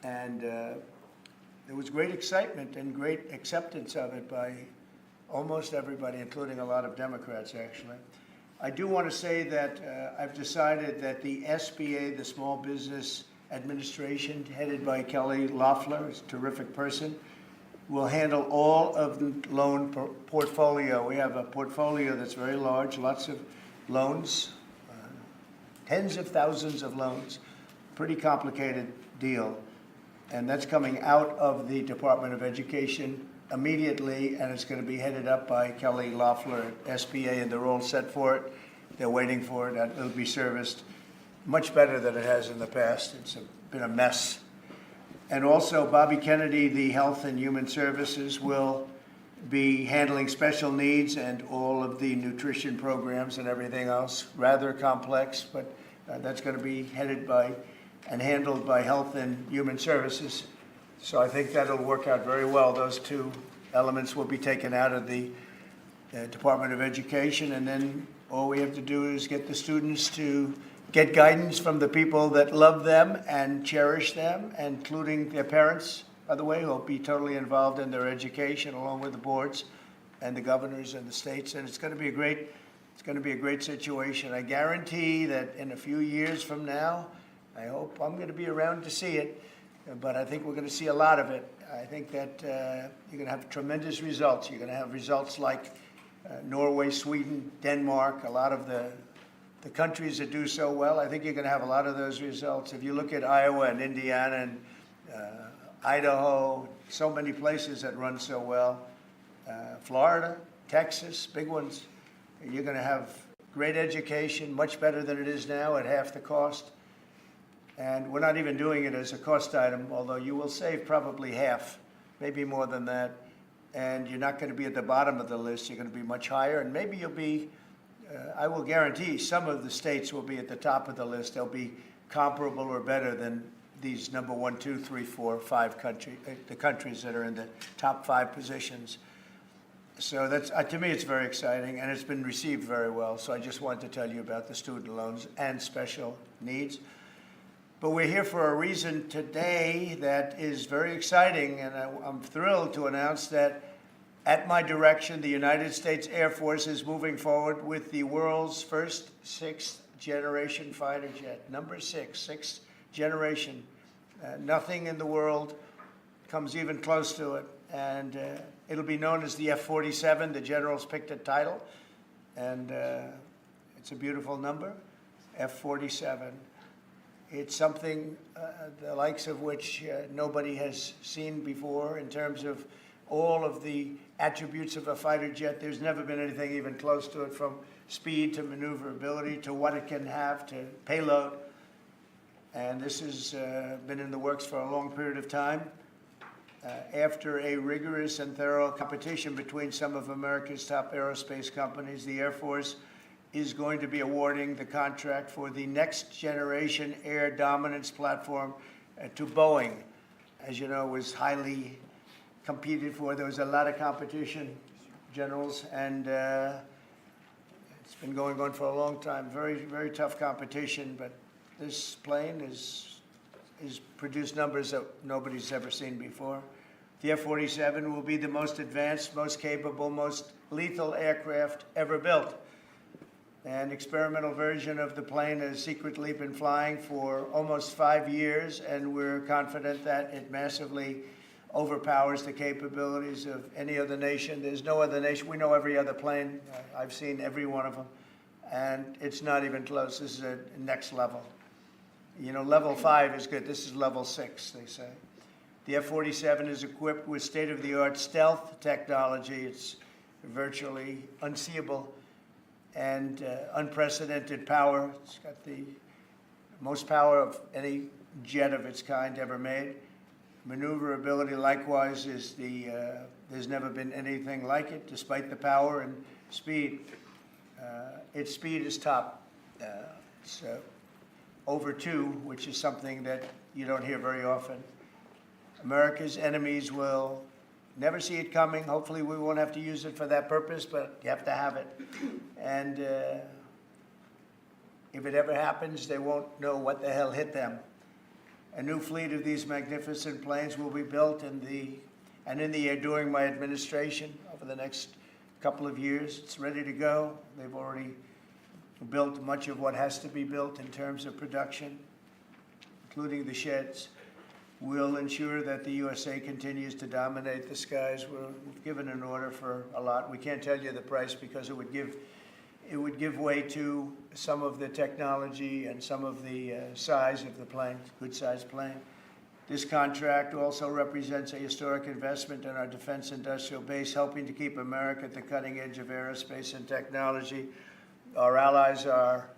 And there was great excitement and great acceptance of it by almost everybody, including a lot of Democrats, actually. I do want to say that I've decided that the SBA, the Small Business Administration, headed by Kelly Loeffler, is a terrific person, will handle all of the loan portfolio. We have a portfolio that's very large, lots of loans, tens of thousands of loans, pretty complicated deal. And that's coming out of the Department of Education immediately, and it's going to be headed up by Kelly Loeffler at SBA, and they're all set for it. They're waiting for it, and it'll be serviced much better than it has in the past. It's been a mess. And also, Bobby Kennedy, the Health and Human Services, will be handling special needs and all of the nutrition programs and everything else. Rather complex, but that's going to be headed by and handled by Health and Human Services. So I think that'll work out very well. Those two elements will be taken out of the Department of Education, and then all we have to do is get the students to get guidance from the people that love them and cherish them, including their parents, by the way, who will be totally involved in their education, along with the boards and the governors and the states. And it's going to be a great situation. I guarantee that in a few years from now, I hope I'm going to be around to see it, but I think we're going to see a lot of it. I think that you're going to have tremendous results. You're going to have results like Norway, Sweden, Denmark, a lot of the countries that do so well. I think you're going to have a lot of those results. If you look at Iowa and Indiana and Idaho, so many places that run so well, Florida, Texas, big ones, you're going to have great education, much better than it is now at half the cost. And we're not even doing it as a cost item, although you will save probably half, maybe more than that. And you're not going to be at the bottom of the list. You're going to be much higher. And maybe you'll be, I will guarantee some of the states will be at the top of the list. They'll be comparable or better than these number 1, 2, 3, 4, 5 the countries that are in the top 5 positions. So that's, to me, it's very exciting, and it's been received very well. So I just wanted to tell you about the student loans and special needs. But we're here for a reason today that is very exciting, and I'm thrilled to announce that at my direction, the United States Air Force is moving forward with the world's first 6th generation fighter jet. Number 6, 6th generation. Nothing in the world comes even close to it. And it'll be known as the F-47. The generals picked a title, and it's a beautiful number, F-47. It's something the likes of which nobody has seen before in terms of all of the attributes of a fighter jet. There's never been anything even close to it, from speed to maneuverability to what it can have to payload. And this has been in the works for a long period of time. After a rigorous and thorough competition between some of America's top aerospace companies, the Air Force is going to be awarding the contract for the next generation air dominance platform to Boeing. As you know, it was highly competed for. There was a lot of competition, generals, and it's been going on for a long time. Very, very tough competition, but this plane is produced numbers that nobody's ever seen before. The F-47 will be the most advanced, most capable, most lethal aircraft ever built. An experimental version of the plane has secretly been flying for almost 5 years, and we're confident that it massively overpowers the capabilities of any other nation. There's no other nation. We know every other plane. I've seen every one of them, and it's not even close. This is a next level. You know, level 5 is good. This is level 6, they say. The F-47 is equipped with state-of-the-art stealth technology. It's virtually unseeable and unprecedented power. It's got the most power of any jet of its kind ever made. Maneuverability, likewise, is there's never been anything like it, despite the power and speed. Its speed is top. It's over 2, which is something that you don't hear very often. America's enemies will never see it coming. Hopefully we won't have to use it for that purpose, but you have to have it. And if it ever happens, they won't know what the hell hit them. A new fleet of these magnificent planes will be built in the air during my administration over the next couple of years. It's ready to go. They've already built much of what has to be built in terms of production, including the sheds. We'll ensure that the USA continues to dominate the skies. We've given an order for a lot. We can't tell you the price because it would give way to some of the technology and some of the size of the plane, good-sized plane. This contract also represents a historic investment in our defense industrial base, helping to keep America at the cutting edge of aerospace and technology. Our allies are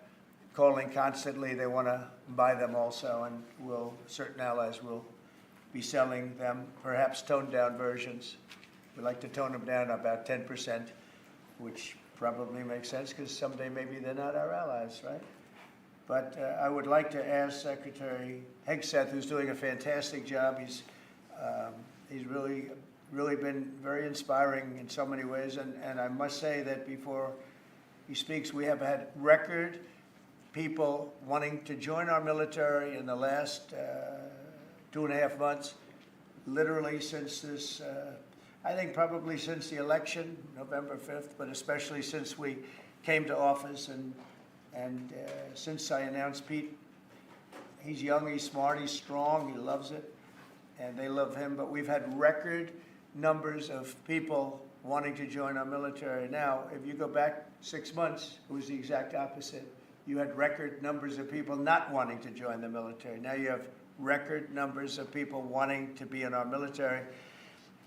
calling constantly. They want to buy them also, and certain allies will be selling them, perhaps toned-down versions. We like to tone them down about 10%, which probably makes sense because someday maybe they're not our allies, right? But I would like to ask Secretary Hegseth, who's doing a fantastic job. He's really been very inspiring in so many ways, and I must say that before he speaks, we have had record people wanting to join our military in the last 2.5 months, literally since this, I think probably since the election, November 5th, but especially since we came to office and since I announced Pete. He's young, he's smart, he's strong, he loves it, and they love him. But we've had record numbers of people wanting to join our military. Now, if you go back 6 months, it was the exact opposite. You had record numbers of people not wanting to join the military. Now you have record numbers of people wanting to be in our military,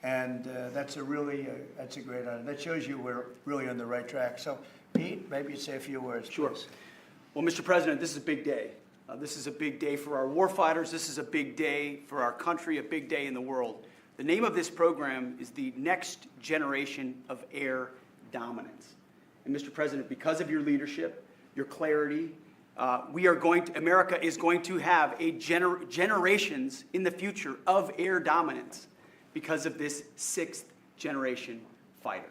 and that's a great honor. That shows you we're really on the right track. So, Pete, maybe you'd say a few words. Sure. Please. Well, Mr. President, this is a big day. This is a big day for our warfighters. This is a big day for our country, a big day in the world. The name of this program is the Next Generation of Air Dominance. And Mr. President, because of your leadership, your clarity, America is going to have generations in the future of air dominance because of this 6th generation fighter.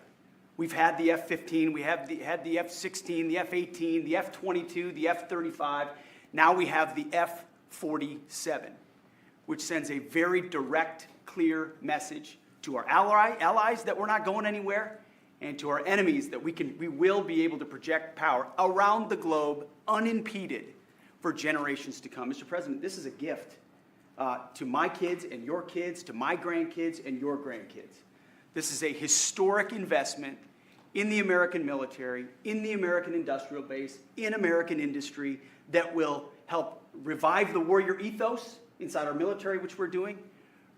We've had the F-15, we had the F-16, the F-18, the F-22, the F-35. Now we have the F-47, which sends a very direct, clear message to our allies that we're not going anywhere, and to our enemies that we will be able to project power around the globe unimpeded for generations to come. Mr. President, this is a gift to my kids and your kids, to my grandkids and your grandkids. This is a historic investment in the American military, in the American industrial base, in American industry that will help revive the warrior ethos inside our military, which we're doing,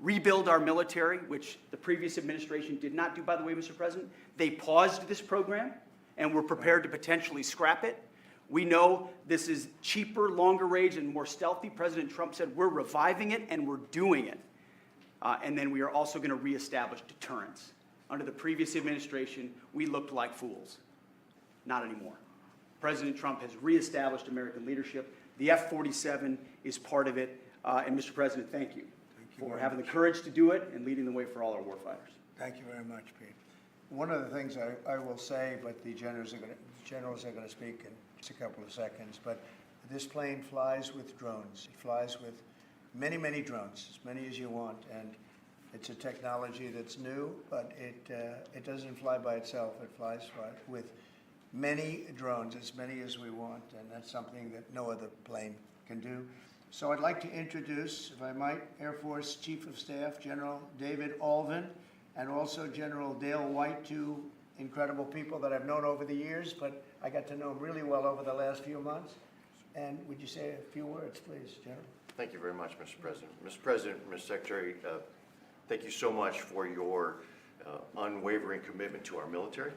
rebuild our military, which the previous administration did not do, by the way, Mr. President. They paused this program, and we're prepared to potentially scrap it. We know this is cheaper, longer range, and more stealthy. President Trump said we're reviving it, and we're doing it. And then we are also going to reestablish deterrence. Under the previous administration, we looked like fools. Not anymore. President Trump has reestablished American leadership. The F-47 is part of it. And Mr. President, thank you for having the courage to do it and leading the way for all our warfighters. Thank you very much, Pete. One of the things I will say, but the generals are going to speak in just a couple of seconds, but this plane flies with drones. It flies with many, many drones, as many as you want, and it's a technology that's new, but it doesn't fly by itself. It flies with many drones, as many as we want, and that's something that no other plane can do. So I'd like to introduce, if I might, Air Force Chief of Staff, General David Alvin, and also General Dale White, two incredible people that I've known over the years, but I got to know them really well over the last few months. And would you say a few words, please, General? Thank you very much, Mr. President. Mr. President, Mr. Secretary, thank you so much for your unwavering commitment to our military.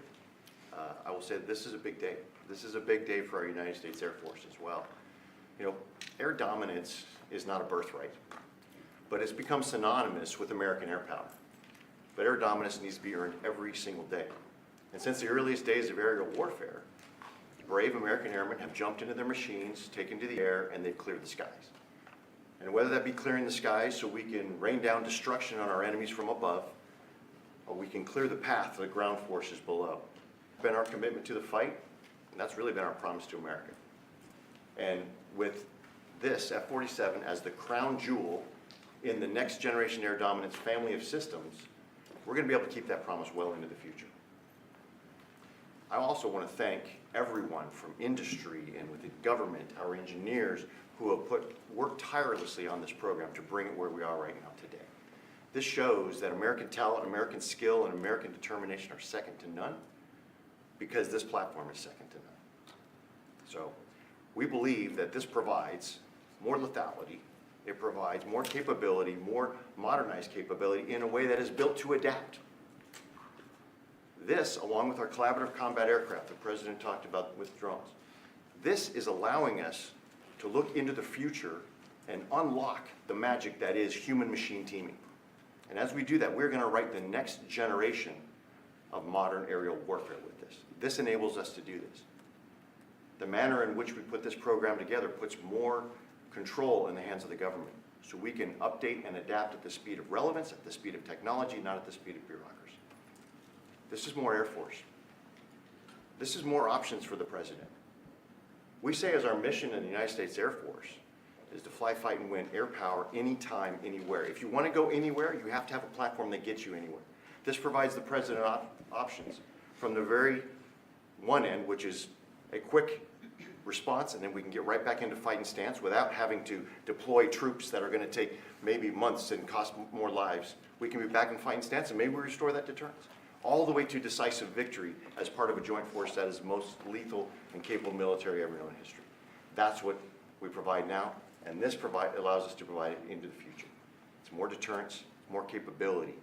I will say this is a big day. This is a big day for our United States Air Force as well. You know, air dominance is not a birthright, but it's become synonymous with American air power. But air dominance needs to be earned every single day. And since the earliest days of aerial warfare, brave American airmen have jumped into their machines, taken to the air, and they've cleared the skies. And whether that be clearing the skies so we can rain down destruction on our enemies from above, or we can clear the path to the ground forces below. It's been our commitment to the fight, and that's really been our promise to America. And with this F-47 as the crown jewel in the next generation air dominance family of systems, we're going to be able to keep that promise well into the future. I also want to thank everyone from industry and within government, our engineers, who have worked tirelessly on this program to bring it where we are right now today. This shows that American talent, American skill, and American determination are second to none, because this platform is second to none. So we believe that this provides more lethality, it provides more capability, more modernized capability in a way that is built to adapt. This, along with our collaborative combat aircraft the President talked about with drones, this is allowing us to look into the future and unlock the magic that is human-machine teaming. And as we do that, we're going to write the next generation of modern aerial warfare with this. This enables us to do this. The manner in which we put this program together puts more control in the hands of the government, so we can update and adapt at the speed of relevance, at the speed of technology, not at the speed of bureaucracy. This is more Air Force. This is more options for the President. We say as our mission in the United States Air Force is to fly, fight, and win air power anytime, anywhere. If you want to go anywhere, you have to have a platform that gets you anywhere. This provides the President options from the very one end, which is a quick response, and then we can get right back into fighting stance without having to deploy troops that are going to take maybe months and cost more lives. We can be back in fighting stance, and maybe we restore that deterrence. All the way to decisive victory as part of a joint force that is the most lethal and capable military ever known in history. That's what we provide now, and this allows us to provide it into the future. It's more deterrence, more capability.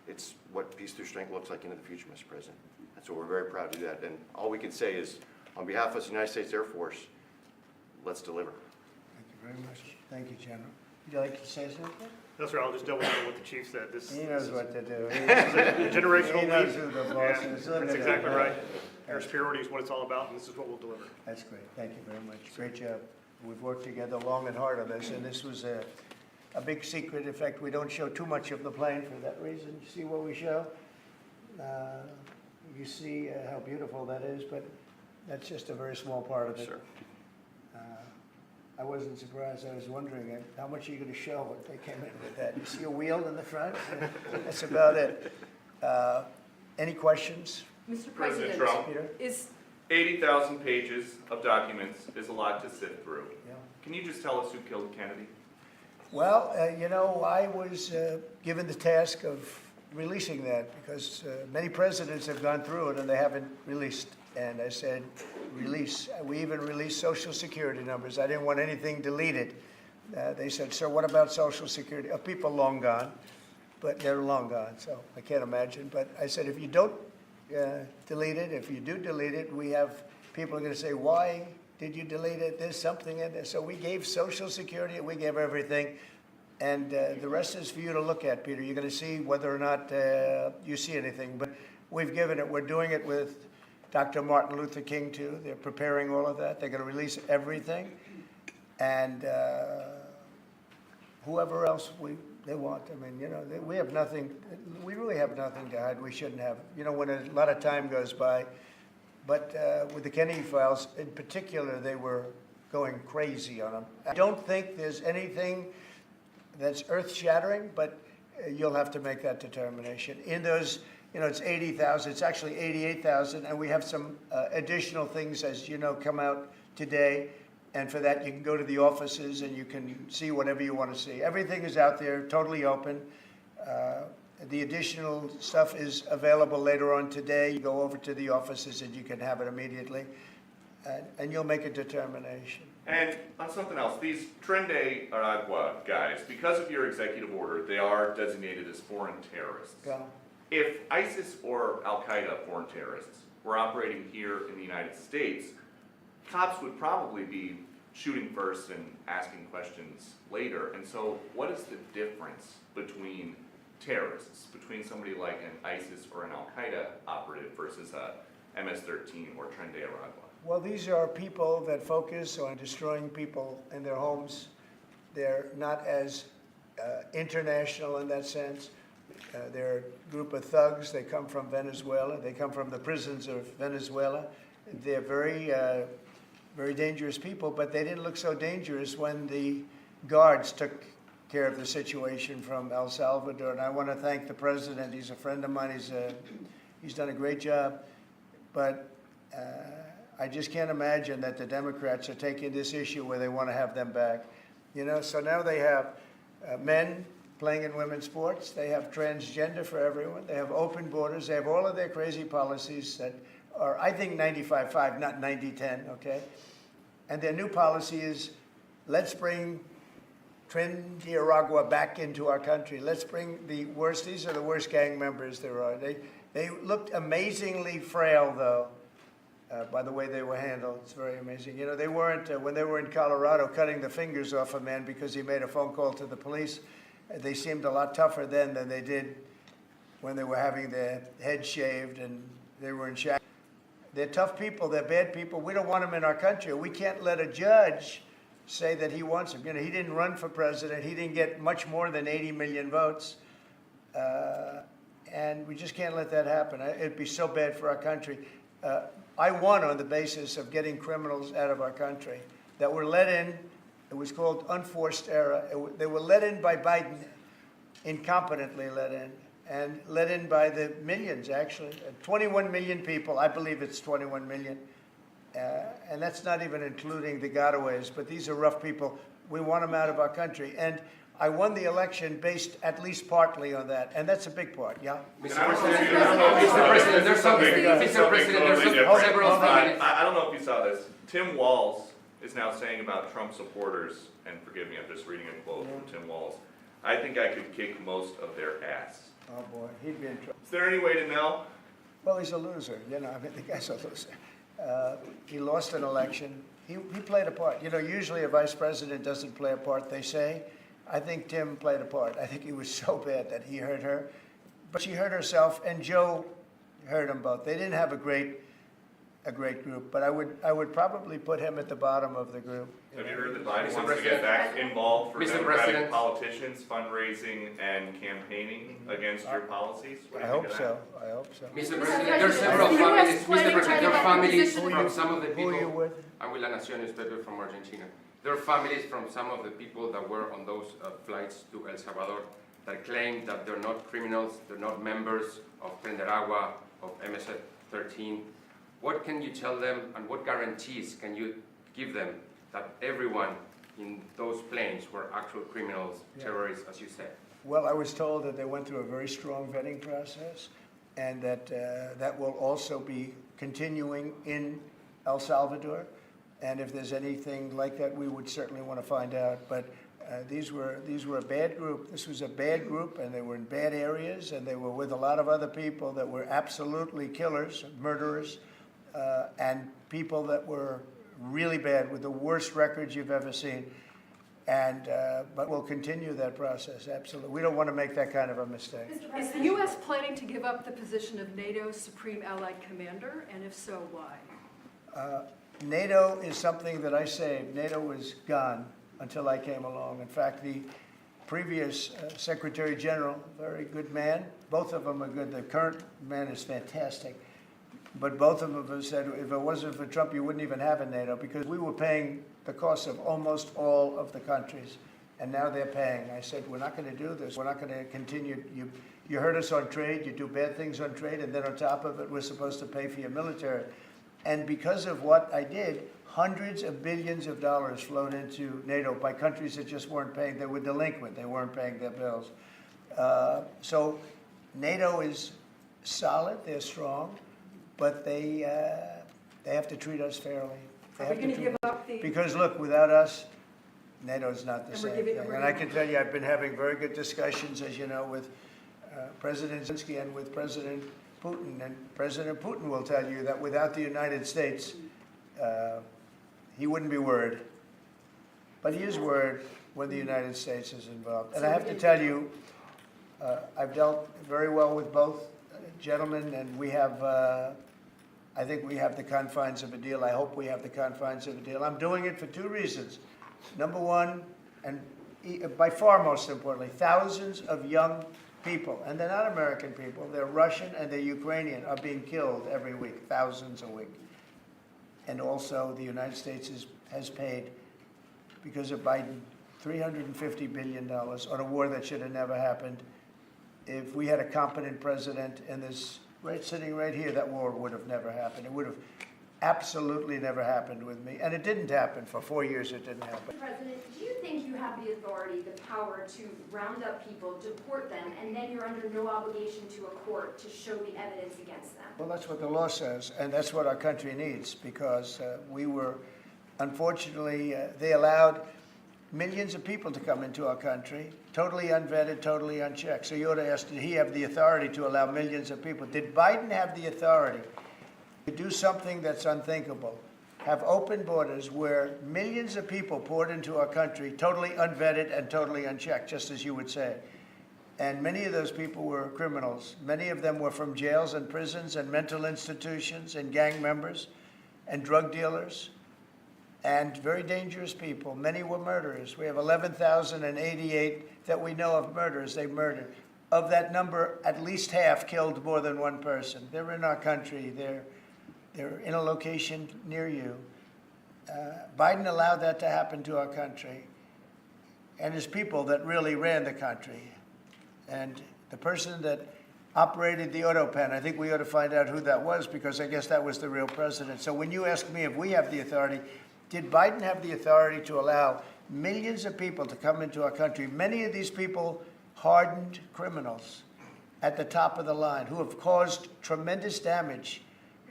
It's what peace through strength looks like into the future, Mr. President. And so we're very proud to do that. And all we can say is, on behalf of the United States Air Force, let's deliver. Thank you very much. Thank you, General. Would you like to say something? No, sir, I'll just double down what the chief said. He knows what to do. This is a generational He knows leap. who the boss and is. Look That's at exactly that. right. Air superiority is what it's all about, and this is what we'll deliver. That's great. Thank you very much. Great job. We've worked together long and hard on this, and this was a big secret. In fact, we don't show too much of the plane for that reason. You see what we show? You see how beautiful that is, but that's just a very small part of it. Sure. I wasn't surprised. I was wondering how much are you going to show when they came in with that. You see a wheel in the front? That's about it. Any questions? Mr. President President, Trump, Peter? is 80,000 pages of documents is a lot to sift through. Yeah. Can you just tell us who killed Kennedy? Well, I was given the task of releasing that because many presidents have gone through it and they haven't released. And I said, release. We even released Social Security numbers. I didn't want anything deleted. They said, sir, what about Social Security? People long gone, but they're long gone, so I can't imagine. But I said, if you don't delete it, if you do delete it, we have people are going to say, why did you delete it? There's something in there. So we gave Social Security, we gave everything. And the rest is for you to look at, Peter. You're going to see whether or not you see anything. But we've given it. We're doing it with Dr. Martin Luther King, too. They're preparing all of that. They're going to release everything. And whoever else they want. I mean, we have nothing. We really have nothing to hide. We shouldn't have. When a lot of time goes by. But with the Kennedy files, in particular, they were going crazy on them. I don't think there's anything that's earth-shattering, but you'll have to make that determination. In those, it's 80,000. It's actually 88,000, and we have some additional things, as you know, come out today. And for that, you can go to the offices and you can see whatever you want to see. Everything is out there, totally open. The additional stuff is available later on today. You go over to the offices and you can have it immediately, and you'll make a determination. And on something else, these Tren de Aragua guys, because of your executive order, they are designated as foreign terrorists. Yeah. If ISIS or Al-Qaeda foreign terrorists were operating here in the United States, cops would probably be shooting first and asking questions later. And so what is the difference between terrorists, between somebody like an ISIS or an Al-Qaeda operative versus a MS-13 or Tren de Aragua? Well, these are people that focus on destroying people in their homes. They're not as international in that sense. They're a group of thugs. They come from Venezuela. They come from the prisons of Venezuela. They're very very dangerous people, but they didn't look so dangerous when the guards took care of the situation from El Salvador. And I want to thank the president. He's a friend of mine. He's done a great job. But I just can't imagine that the Democrats are taking this issue where they want to have them back. You know, so now they have men playing in women's sports. They have transgender for everyone. They have open borders. They have all of their crazy policies that are, I think, 95-5, not 90-10, okay? And their new policy is, let's bring Trinidad back into our country. Let's bring the worst. These are the worst gang members there are. They looked amazingly frail, though, by the way they were handled. It's very amazing. You know, they weren't, when they were in Colorado cutting the fingers off a man because he made a phone call to the police, they seemed a lot tougher then than they did when they were having their heads shaved and they were in shackles. They're tough people. They're bad people. We don't want them in our country. We can't let a judge say that he wants him. You know, he didn't run for president. He didn't get much more than 80 million votes. And we just can't let that happen. It'd be so bad for our country. I won on the basis of getting criminals out of our country that were let in. It was called unforced error. They were let in by Biden, incompetently let in, and let in by the millions, actually. 21 million people. I believe it's 21 million. And that's not even including the gotaways, but these are rough people. We want them out of our country. And I won the election based at least partly on that, and that's a big part, yeah? Mr. President, there's something several families. I don't know if you saw this. Tim Walz is now saying about Trump supporters, and forgive me, I'm just reading a quote from Tim Walz, I think I could kick most of their ass. Oh, boy, he'd be in trouble. Is there any way to know? Well, he's a loser, you know, I mean, the guy's a loser. He lost an election. He played a part. You know, usually a vice president doesn't play a part, they say. I think Tim played a part. I think he was so bad that he hurt her. But she hurt herself, and Joe hurt them both. They didn't have a great group, but I would probably put him at the bottom of the group. Have you heard that Biden wants to get back involved for Democratic politicians, fundraising and campaigning against your policies? What do I you think hope of so. that? I hope so. Mr. President, there are several families. Mr. President, there are families Who from some of the Who are you people. with? I'm with La Nación newspaper from Argentina. There are families from some of the people that were on those flights to El Salvador that claim that they're not criminals, they're not members of Trinidad, of MS-13. What can you tell them, and what guarantees can you give them that everyone in those planes were actual criminals, terrorists, as you said? Well, I was told that they went through a very strong vetting process, and that that will also be continuing in El Salvador. And if there's anything like that, we would certainly want to find out. But these were a bad group. This was a bad group, and they were in bad areas, and they were with a lot of other people that were absolutely killers, murderers, and people that were really bad with the worst records you've ever seen. And but we'll continue that process, absolutely. We don't want to make that kind of a mistake. Is the U.S. planning to give up the position of NATO's Supreme Allied Commander, and if so, why? NATO is something that I saved. NATO was gone until I came along. In fact, the previous Secretary General, very good man, both of them are good. The current man is fantastic. But both of them have said, if it wasn't for Trump, you wouldn't even have a NATO, because we were paying the cost of almost all of the countries. And now they're paying. I said, we're not going to do this. We're not going to continue. You hurt us on trade. You do bad things on trade. And then on top of it, we're supposed to pay for your military. And because of what I did, hundreds of billions of dollars flowed into NATO by countries that just weren't paying. They were delinquent. They weren't paying their bills. So NATO is solid. They're strong. But they have to treat us fairly. They Are have we going to treat give up the... Because look, without us, NATO's not the And same we're giving- thing. we're And I giving- can tell you, I've been having very good discussions, as you know, with President Zelensky and with President Putin. And President Putin will tell you that without the United States, he wouldn't be worried. But he is worried when the United States is involved. And I have to tell you, I've dealt very well with both gentlemen, and we have, I think we have the confines of a deal. I hope we have the confines of a deal. I'm doing it for two reasons. Number one, and by far most importantly, thousands of young people, and they're not American people, they're Russian and they're Ukrainian, are being killed every week, thousands a week. And also, the United States has paid, because of Biden, $350 billion on a war that should have never happened. If we had a competent president and this sitting right here, that war would have never happened. It would have absolutely never happened with me. And it didn't happen. For 4 years, it didn't happen. President, do you think you have the authority, the power to round up people, deport them, and then you're under no obligation to a court to show the evidence against them? Well, that's what the law says, and that's what our country needs, because we were, unfortunately, they allowed millions of people to come into our country, totally unvetted, totally unchecked. So you ought to ask, did he have the authority to allow millions of people? Did Biden have the authority to do something that's unthinkable? Have open borders where millions of people poured into our country, totally unvetted and totally unchecked, just as you would say. And many of those people were criminals. Many of them were from jails and prisons and mental institutions and gang members and drug dealers and very dangerous people. Many were murderers. We have 11,088 that we know of murderers they murdered. Of that number, at least half killed more than one person. They're in our country. They're in a location near you. Biden allowed that to happen to our country. And his people that really ran the country. And the person that operated the auto pen, I think we ought to find out who that was, because I guess that was the real president. So when you ask me if we have the authority, did Biden have the authority to allow millions of people to come into our country? Many of these people, hardened criminals at the top of the line who have caused tremendous damage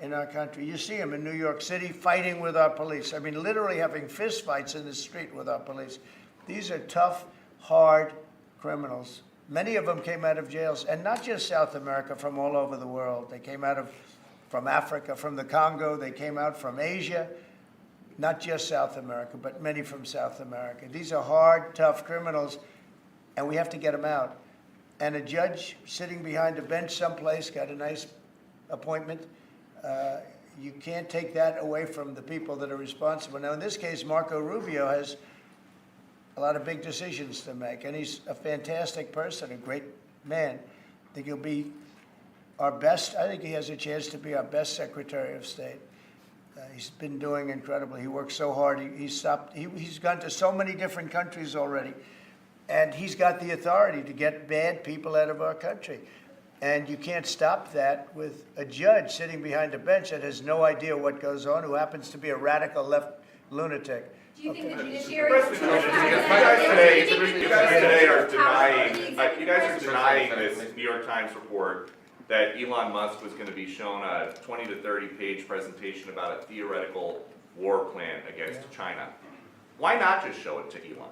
in our country. You see them in New York City fighting with our police. I mean, literally having fist fights in the street with our police. These are tough, hard criminals. Many of them came out of jails, and not just South America, from all over the world. They came out from Africa, from the Congo. They came out from Asia, not just South America, but many from South America. These are hard, tough criminals, and we have to get them out. And a judge sitting behind a bench someplace got a nice appointment. You can't take that away from the people that are responsible. Now, in this case, Marco Rubio has a lot of big decisions to make, and he's a fantastic person, a great man. I think he'll be our best. I think he has a chance to be our best Secretary of State. He's been doing incredibly. He works so hard. He's gone to so many different countries already, and he's got the authority to get bad people out of our country. And you can't stop that with a judge sitting behind a bench that has no idea what goes on, who happens to be a radical left lunatic. Do you think the judiciary is You guys today are denying this New York Times report that Elon Musk was going to be shown a 20 to 30 page presentation about a theoretical war plan against China. Why not just show it to Elon?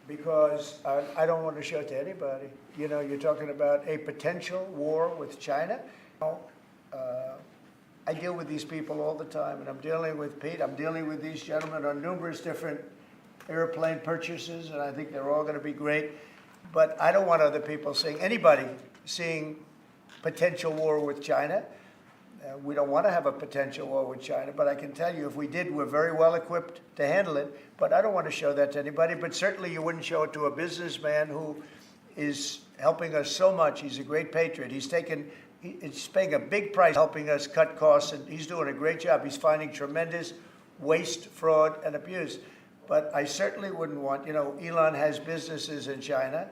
Because I don't want to show it to anybody. You know, you're talking about a potential war with China. I deal with these people all the time, and I'm dealing with Pete. I'm dealing with these gentlemen on numerous different airplane purchases, and I think they're all going to be great. But I don't want other people anybody seeing potential war with China. We don't want to have a potential war with China, but I can tell you if we did, we're very well equipped to handle it. But I don't want to show that to anybody. But certainly you wouldn't show it to a businessman who is helping us so much. He's a great patriot. He's paying a big price helping us cut costs, and he's doing a great job. He's finding tremendous waste, fraud, and abuse. But I certainly wouldn't want, Elon has businesses in China,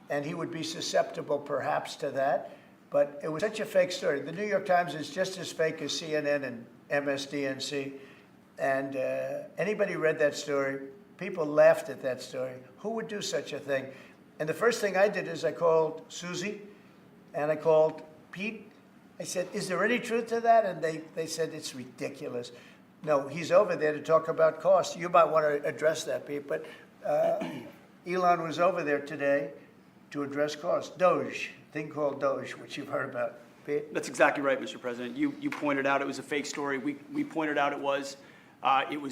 and he would be susceptible perhaps to that. But it was such a fake story. The New York Times is just as fake as CNN and MSDNC. And anybody read that story, people laughed at that story. Who would do such a thing? And the first thing I did is I called Susie and I called Pete. I said, is there any truth to that? And they said, it's ridiculous. No, he's over there to talk about costs. You might want to address that, Pete. But Elon was over there today to address costs. Doge, thing called Doge, which you've heard about. Pete? That's exactly right, Mr. President. You pointed out it was a fake story. We pointed out it was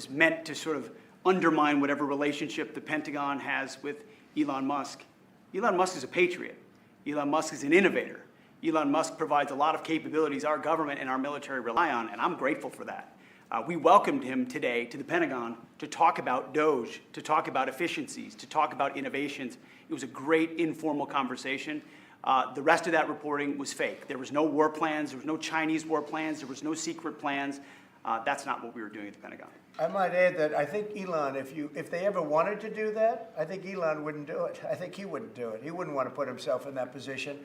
meant to sort of undermine whatever relationship the Pentagon has with Elon Musk. Elon Musk is a patriot. Elon Musk is an innovator. Elon Musk provides a lot of capabilities our government and our military rely on, and I'm grateful for that. We welcomed him today to the Pentagon to talk about Doge, to talk about efficiencies, to talk about innovations. It was a great informal conversation. The rest of that reporting was fake. There was no war plans. There was no Chinese war plans. There was no secret plans. That's not what we were doing at the Pentagon. I might add that I think Elon, if they ever wanted to do that, I think Elon wouldn't do it. I think he wouldn't do it. He wouldn't want to put himself in that position.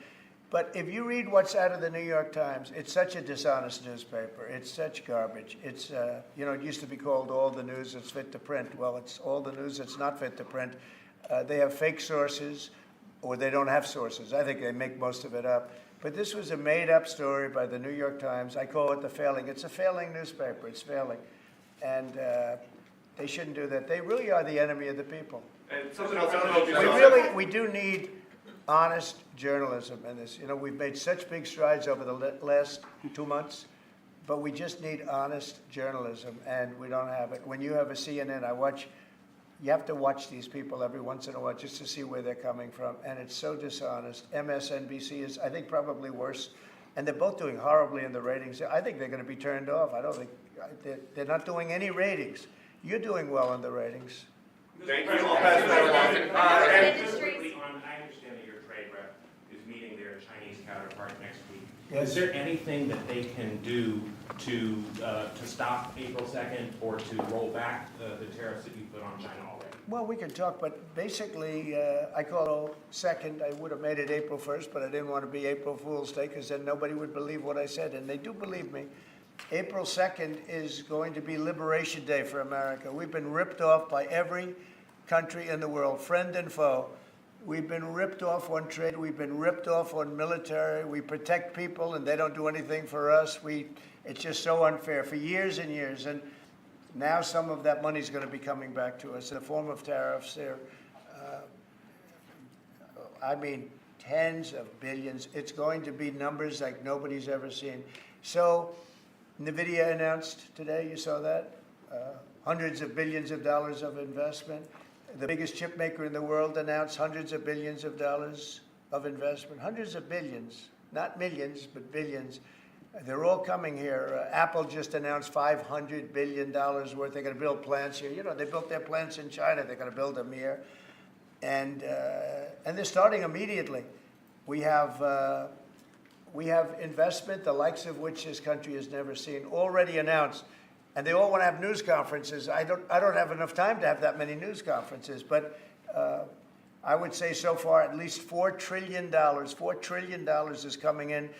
But if you read what's out of the New York Times, it's such a dishonest newspaper. It's such garbage. It's, it used to be called all the news that's fit to print. Well, it's all the news that's not fit to print. They have fake sources, or they don't have sources. I think they make most of it up. But this was a made-up story by the New York Times. I call it the failing. It's a failing newspaper. It's failing. And they shouldn't do that. They really are the enemy of the people. And something else, We do need honest journalism in this. We've made such big strides over the last 2 months, but we just need honest journalism, and we don't have it. When you have a CNN, you have to watch these people every once in a while just to see where they're coming from, and it's so dishonest. MSNBC is, I think, probably worse, and they're both doing horribly in the ratings. I think they're going to be turned off. I don't think they're not doing any ratings. You're doing well in the ratings. thank you. I'll pass that along. Private And- industries. I understand that your trade rep is meeting their Chinese counterpart next week. Yes. Is there anything that they can do to stop April 2nd or to roll back the tariffs that you put on China already? Well, we can talk, but basically, I call it second. I would have made it April 1st, but I didn't want to be April Fool's Day because then nobody would believe what I said, and they do believe me. April 2nd is going to be Liberation Day for America. We've been ripped off by every country in the world, friend and foe. We've been ripped off on trade. We've been ripped off on military. We protect people, and they don't do anything for us. It's just so unfair for years and years. And now some of that money is going to be coming back to us in the form of tariffs. Tens of billions. It's going to be numbers like nobody's ever seen. So NVIDIA announced today, you saw that, hundreds of billions of dollars of investment. The biggest chip maker in the world announced hundreds of billions of dollars of investment. Hundreds of billions, not millions, but billions. They're all coming here. Apple just announced $500 billion worth. They're going to build plants here. They built their plants in China. They're going to build them here. And they're starting immediately. We have investment, the likes of which this country has never seen, already announced. And they all want to have news conferences. I don't have enough time to have that many news conferences, but I would say so far at least $4 trillion. $4 trillion is coming in.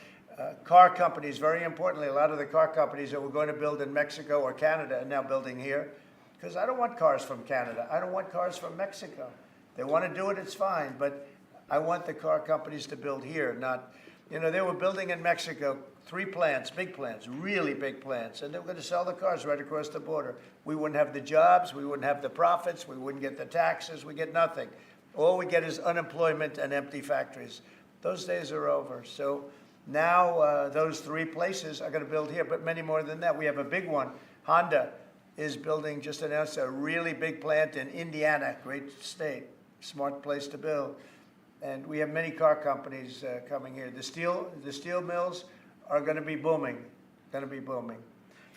Car companies, very importantly, a lot of the car companies that were going to build in Mexico or Canada are now building here. Because I don't want cars from Canada. I don't want cars from Mexico. They want to do it, it's fine. But I want the car companies to build here, not... they were building in Mexico 3 plants, big plants, really big plants, and they were going to sell the cars right across the border. We wouldn't have the jobs, we wouldn't have the profits, we wouldn't get the taxes, we get nothing. All we get is unemployment and empty factories. Those days are over. So now those 3 places are going to build here, but many more than that. We have a big one. Honda is building, just announced a really big plant in Indiana, great state, smart place to build. And we have many car companies coming here. The steel mills are going to be booming,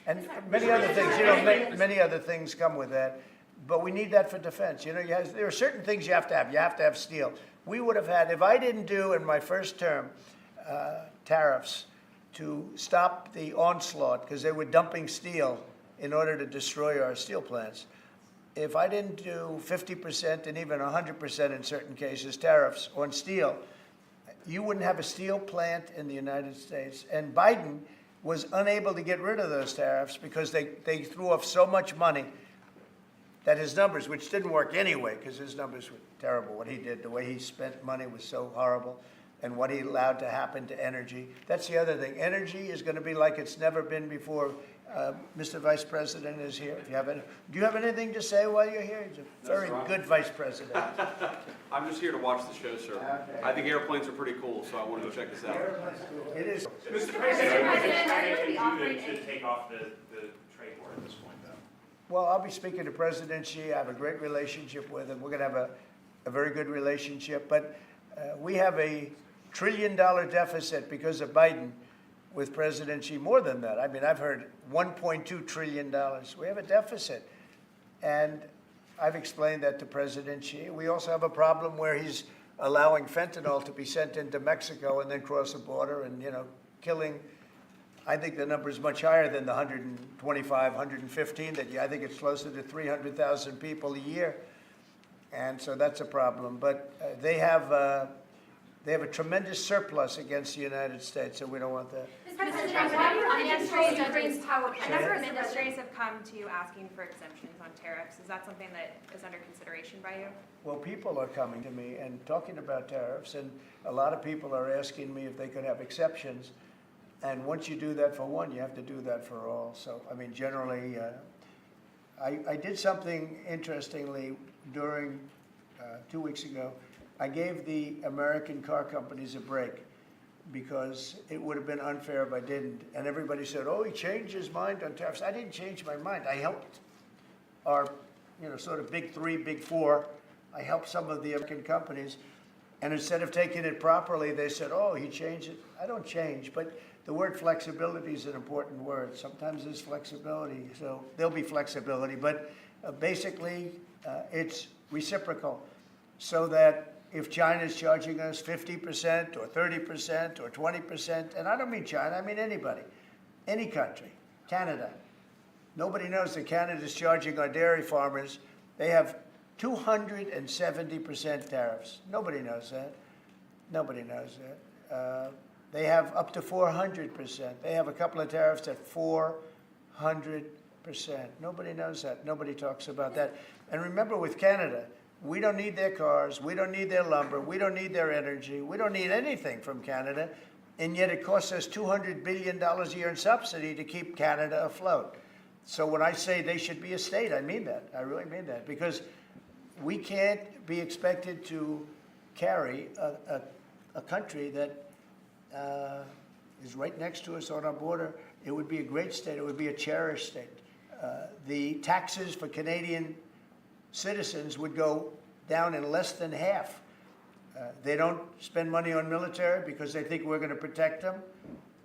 And many other things, many other things come with that. But we need that for defense. There are certain things you have to have. You have to have steel. We would have had, if I didn't do in my first term tariffs to stop the onslaught, because they were dumping steel in order to destroy our steel plants. If I didn't do 50% and even 100% in certain cases tariffs on steel, you wouldn't have a steel plant in the United States. And Biden was unable to get rid of those tariffs because they threw off so much money that his numbers, which didn't work anyway, because his numbers were terrible, what he did, the way he spent money was so horrible, and what he allowed to happen to energy. That's the other thing. Energy is going to be like it's never been before. Mr. Vice President is here. Do you have anything to say while you're here? He's a very good Vice President. I'm just here to watch the show, sir. Okay. I think airplanes are pretty cool, so I want to go check this out. It is. Mr. President, President, we operate to take off the trade war at this point, though. Well, I'll be speaking to President Xi. I have a great relationship with him. We're going to have a very good relationship. But we have a $1 trillion deficit because of Biden with President Xi. More than that. I mean, I've heard $1.2 trillion. We have a deficit. And I've explained that to President Xi. We also have a problem where he's allowing fentanyl to be sent into Mexico and then cross the border and, killing I think the number is much higher than the 125, 115 that I think it's closer to 300,000 people a year. And so that's a problem. But they have a tremendous surplus against the United States, so we don't want that. Mr. President, why do you control Ukraine's power A plant? number of Mr. President? ministries have come to you asking for exemptions on tariffs. Is that something that is under consideration by you? Well, people are coming to me and talking about tariffs, and a lot of people are asking me if they could have exceptions. And once you do that for one, you have to do that for all. So, I mean, generally, I did something interestingly during 2 weeks ago. I gave the American car companies a break because it would have been unfair if I didn't. And everybody said, oh, he changed his mind on tariffs. I didn't change my mind. I helped our, sort of big three, big four. I helped some of the American companies. And instead of taking it properly, they said, oh, he changed it. I don't change. But the word flexibility is an important word. Sometimes there's flexibility, so there'll be flexibility. But basically, it's reciprocal, so that if China is charging us 50% or 30% or 20%, and I don't mean China, I mean anybody, any country, Canada. Nobody knows that Canada is charging our dairy farmers. They have 270% tariffs. Nobody knows that. Nobody knows that. They have up to 400%. They have a couple of tariffs at 400%. Nobody knows that. Nobody talks about that. And remember, with Canada, we don't need their cars. We don't need their lumber. We don't need their energy. We don't need anything from Canada. And yet it costs us $200 billion a year in subsidy to keep Canada afloat. So when I say they should be a state, I mean that. I really mean that. Because we can't be expected to carry a country that is right next to us on our border. It would be a great state. It would be a cherished state. The taxes for Canadian citizens would go down in less than half. They don't spend money on military because they think we're going to protect them.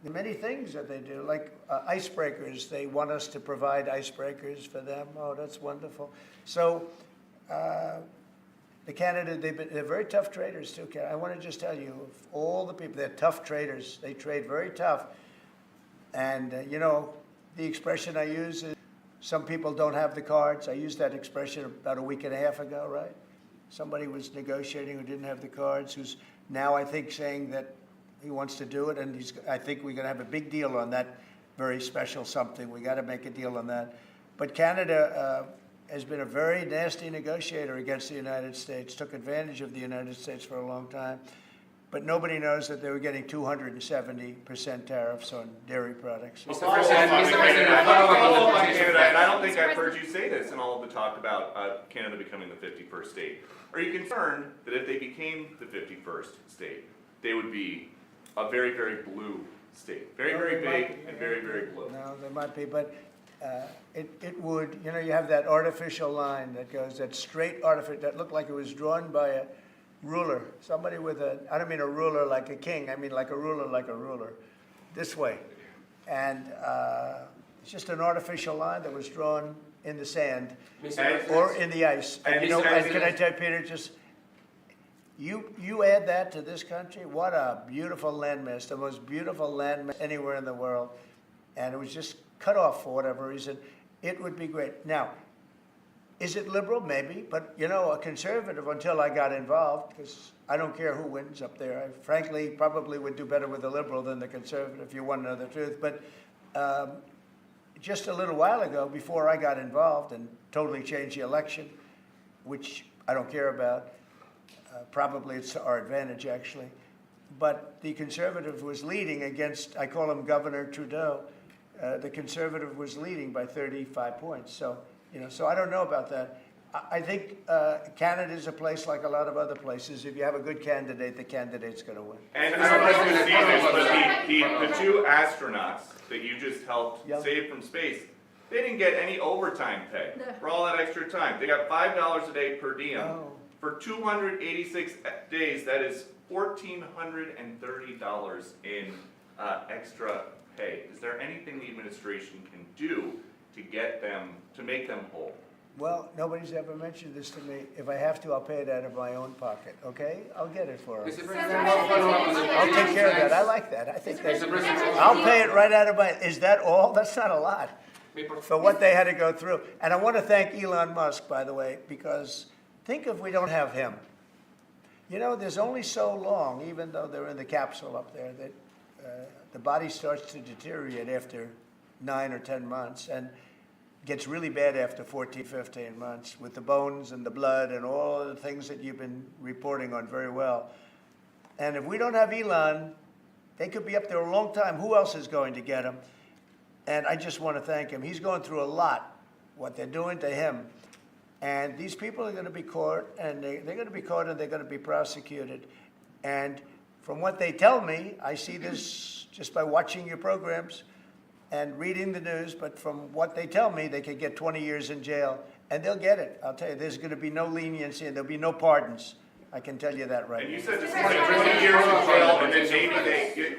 There are many things that they do, like icebreakers. They want us to provide icebreakers for them. Oh, that's wonderful. So the Canada, they're very tough traders too. I want to just tell you, of all the people, they're tough traders. They trade very tough. And, the expression I use is, some people don't have the cards. I used that expression about a week and a half ago, right? Somebody was negotiating who didn't have the cards, who's now, I think, saying that he wants to do it, and I think we're going to have a big deal on that very special something. We got to make a deal on that. But Canada has been a very nasty negotiator against the United States, took advantage of the United States for a long time. But nobody knows that they were getting 270% tariffs on dairy products. Mr. President, I follow up on Canada, and I don't think I've heard you say this in all of the talk about Canada becoming the 51st state. Are you concerned that if they became the 51st state, they would be a very, very blue state? Very, very big and very, very blue. No, there might be, but it would, you have that artificial line that goes, that straight artificial, that looked like it was drawn by a ruler. Somebody with I don't mean a ruler like a king, I mean like a ruler, this way. And it's just an artificial line that was drawn in the sand or in the ice. And can I tell you, Peter, just, you add that to this country, what a beautiful landmass, the most beautiful landmass anywhere in the world. And it was just cut off for whatever reason. It would be great. Now, is it liberal? Maybe. But, a conservative, until I got involved, because I don't care who wins up there. I frankly probably would do better with the liberal than the conservative, if you want to know the truth. But just a little while ago, before I got involved and totally changed the election, which I don't care about, probably it's to our advantage, actually. But the conservative was leading against, I call him Governor Trudeau. The conservative was leading by 35 points. So, so I don't know about that. I think Canada is a place like a lot of other places. If you have a good candidate, the candidate's going to win. And I don't know if you've seen this, but the two astronauts that you just helped save from space, they didn't get any overtime pay for all that extra time. They got $5 a day per diem. Oh. For 286 days, that is $1,430 in extra pay. Is there anything the administration can do to get them, to make them whole? Well, nobody's ever mentioned this to me. If I have to, I'll pay it out of my own pocket, okay? I'll get it for them. Mr. President, one follow-up on the I'll take care of that. I like that. I think that's, Mr. President, I'll pay it right out of my, is that all? That's not a lot for what they had to go through. And I want to thank Elon Musk, by the way, because think if we don't have him. You know, there's only so long, even though they're in the capsule up there, that the body starts to deteriorate after 9 or 10 months and gets really bad after 14, 15 months with the bones and the blood and all of the things that you've been reporting on very well. And if we don't have Elon, they could be up there a long time. Who else is going to get him? And I just want to thank him. He's going through a lot, what they're doing to him. And these people are going to be caught, and they're going to be caught, and they're going to be prosecuted. And from what they tell me, I see this just by watching your programs and reading the news, but from what they tell me, they could get 20 years in jail, and they'll get it. I'll tell you, there's going to be no leniency, and there'll be no pardons. I can tell you that right And now. you said this morning 20 years in jail, and then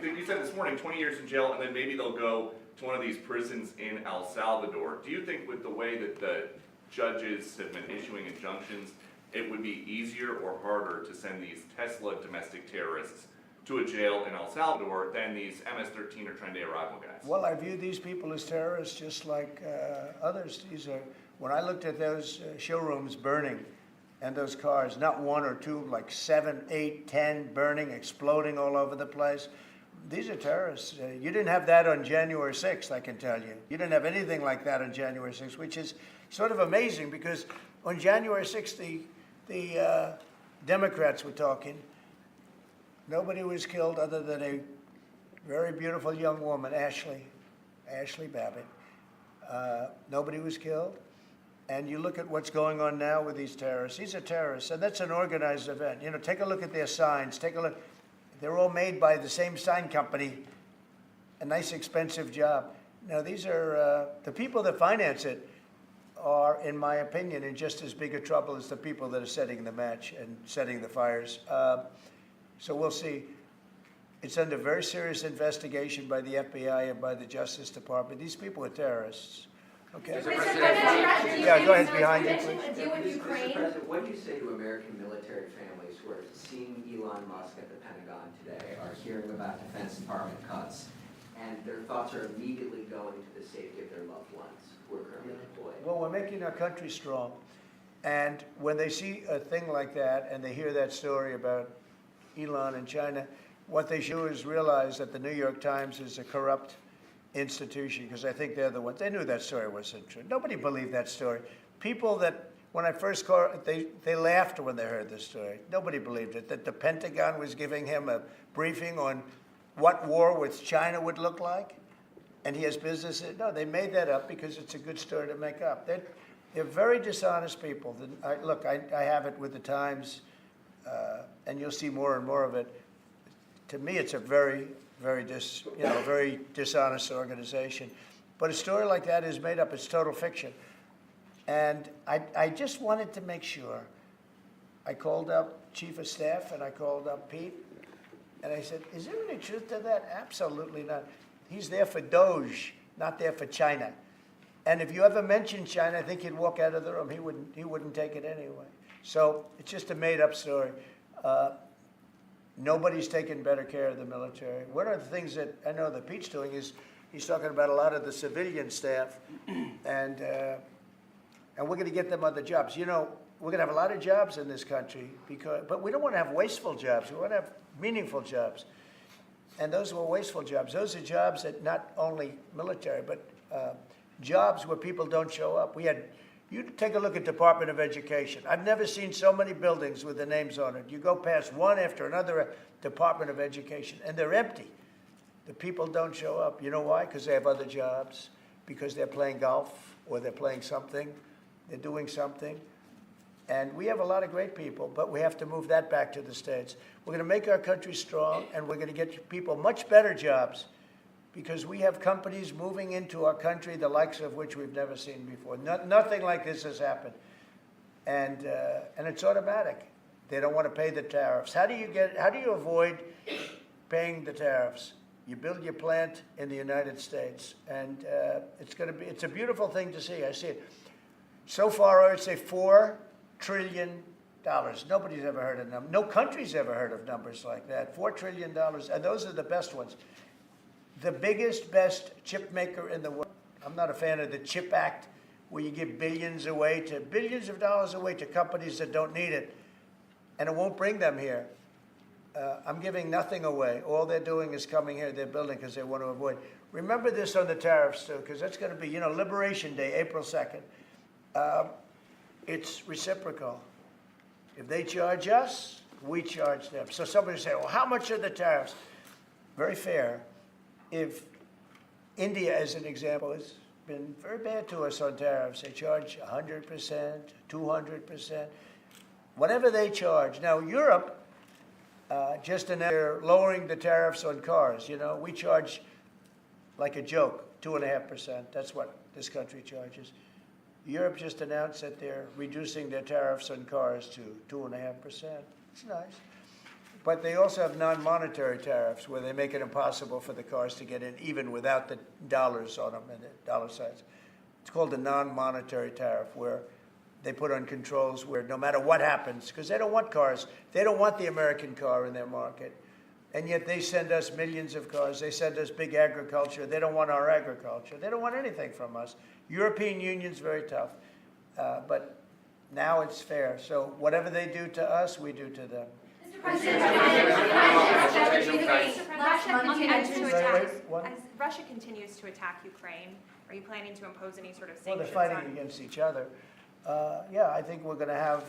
maybe you said this morning 20 years in jail, and then maybe they'll go to one of these prisons in El Salvador. Do you think with the way that the judges have been issuing injunctions, it would be easier or harder to send these Tesla domestic terrorists to a jail in El Salvador than these MS-13 or Tren de Arrival guys? Well, I view these people as terrorists just like others. These are, when I looked at those showrooms burning and those cars, not one or two, like 7, 8, 10 burning, exploding all over the place. These are terrorists. You didn't have that on January 6th, I can tell you. You didn't have anything like that on January 6th, which is sort of amazing because on January 6th, the Democrats were talking. Nobody was killed other than a very beautiful young woman, Ashley Babbitt. Nobody was killed. And you look at what's going on now with these terrorists. These are terrorists, and that's an organized event. You know, take a look at their signs. Take a look. They're all made by the same sign company. A nice, expensive job. Now, these are the people that finance it are, in my opinion, in just as big a trouble as the people that are setting the match and setting the fires. So we'll see. It's under very serious investigation by the FBI and by the Justice Department. These people are terrorists. Okay. Yeah, go ahead behind you, please. Mr. President, what do you say to American military families who are seeing Elon Musk at the Pentagon today, are hearing about Defense Department cuts, and their thoughts are immediately going to the safety of their loved ones who are currently deployed? Well, we're making our country strong. And when they see a thing like that and they hear that story about Elon and China, what they should do is realize that the New York Times is a corrupt institution, because I think they're the ones. They knew that story wasn't true. Nobody believed that story. People that, when I first called, they laughed when they heard this story. Nobody believed it, that the Pentagon was giving him a briefing on what war with China would look like, and he has business. No, they made that up because it's a good story to make up. They're very dishonest people. Look, I have it with the Times, and you'll see more and more of it. To me, it's a very dishonest organization. But a story like that is made up. It's total fiction. And I just wanted to make sure. I called up Chief of Staff and I called up Pete. And I said, is there any truth to that? Absolutely not. He's there for Doge, not there for China. And if you ever mention China, I think he'd walk out of the room. He wouldn't take it anyway. So it's just a made-up story. Nobody's taken better care of the military. One of the things that I know that Pete's doing is he's talking about a lot of the civilian staff, and we're going to get them other jobs. You know, we're going to have a lot of jobs in this country, but we don't want to have wasteful jobs. We want to have meaningful jobs. And those were wasteful jobs. Those are jobs that not only military, but jobs where people don't show up. You take a look at Department of Education. I've never seen so many buildings with the names on it. You go past one after another Department of Education, and they're empty. The people don't show up. You know why? Because they have other jobs, because they're playing golf, or they're playing something, they're doing something. And we have a lot of great people, but we have to move that back to the States. We're going to make our country strong, and we're going to get people much better jobs, because we have companies moving into our country, the likes of which we've never seen before. Nothing like this has happened. And it's automatic. They don't want to pay the tariffs. How do you avoid paying the tariffs? You build your plant in the United States, and it's a beautiful thing to see. I see it. So far, I would say $4 trillion. Nobody's ever heard of them. No country's ever heard of numbers like that. $4 trillion, and those are the best ones. The biggest, best chip maker in the world. I'm not a fan of the CHIP Act, where you give billions of dollars away to companies that don't need it, and it won't bring them here. I'm giving nothing away. All they're doing is coming here, they're building because they want to avoid. Remember this on the tariffs, too, because that's going to be, Liberation Day, April 2nd. It's reciprocal. If they charge us, we charge them. So somebody say, well, how much are the tariffs? Very fair. If India, as an example, has been very bad to us on tariffs. They charge 100%, 200%, whatever they charge. Now, Europe just announced they're lowering the tariffs on cars. We charge like a joke, 2.5%. That's what this country charges. Europe just announced that they're reducing their tariffs on cars to 2.5%. It's nice. But they also have non-monetary tariffs where they make it impossible for the cars to get in even without the dollars on them and the dollar signs. It's called a non-monetary tariff, where they put on controls where no matter what happens, because they don't want cars, they don't want the American car in their market. And yet they send us millions of cars. They send us big agriculture. They don't want our agriculture. They don't want anything from us. European Union's very tough. But now it's fair. So whatever they do to us, we do to them. As Russia continues to attack Ukraine, are you planning to impose any sort of Well, sanctions? they're fighting against each other. Yeah, I think we're going to have,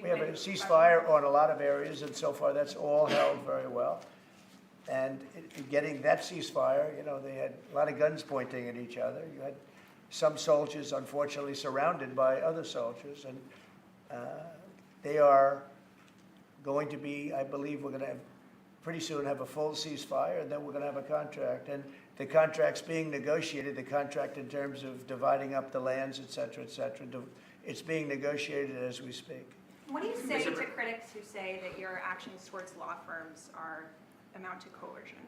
we have a ceasefire on a lot of areas, and so far that's all held very well. And getting that ceasefire, they had a lot of guns pointing at each other. You had some soldiers, unfortunately, surrounded by other soldiers, and they are going to be, I believe we're going to pretty soon have a full ceasefire, and then we're going to have a contract. And the contract's being negotiated, the contract in terms of dividing up the lands, et cetera, it's being negotiated as we speak. What do you say to critics who say that your actions towards law firms amount to coercion?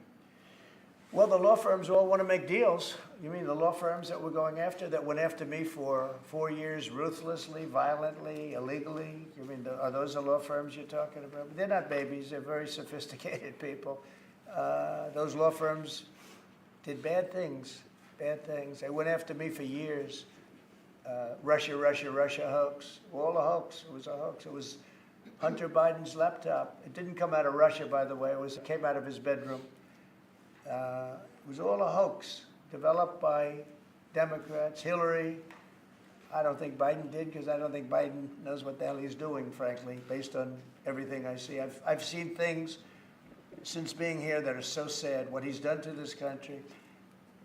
Well, the law firms all want to make deals. You mean the law firms that we're going after, that went after me for 4 years ruthlessly, violently, illegally? You mean, are those the law firms you're talking about? They're not babies. They're very sophisticated people. Those law firms did bad things. They went after me for years. Russia hoax. All a hoax. It was a hoax. It was Hunter Biden's laptop. It didn't come out of Russia, by the way. It came out of his bedroom. It was all a hoax, developed by Democrats. Hillary, I don't think Biden did, because I don't think Biden knows what the hell he's doing, frankly, based on everything I see. I've seen things since being here that are so sad, what he's done to this country,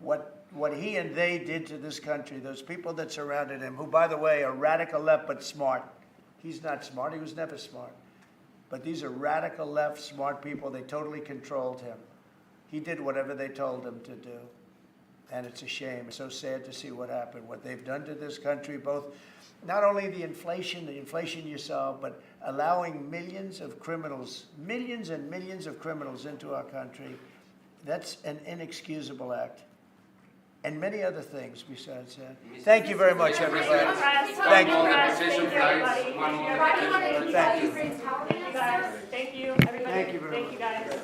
what he and they did to this country, those people that surrounded him, who, by the way, are radical left but smart. He's not smart. He was never smart. But these are radical left, smart people. They totally controlled him. He did whatever they told him to do. And it's a shame. It's so sad to see what happened, what they've done to this country, both not only the inflation you saw, but allowing millions and millions of criminals into our country. That's an inexcusable act. And many other things besides that. Thank you very much, everybody. Thank you. Thank you. Thank you, everybody. Thank you very much. Thank you, guys.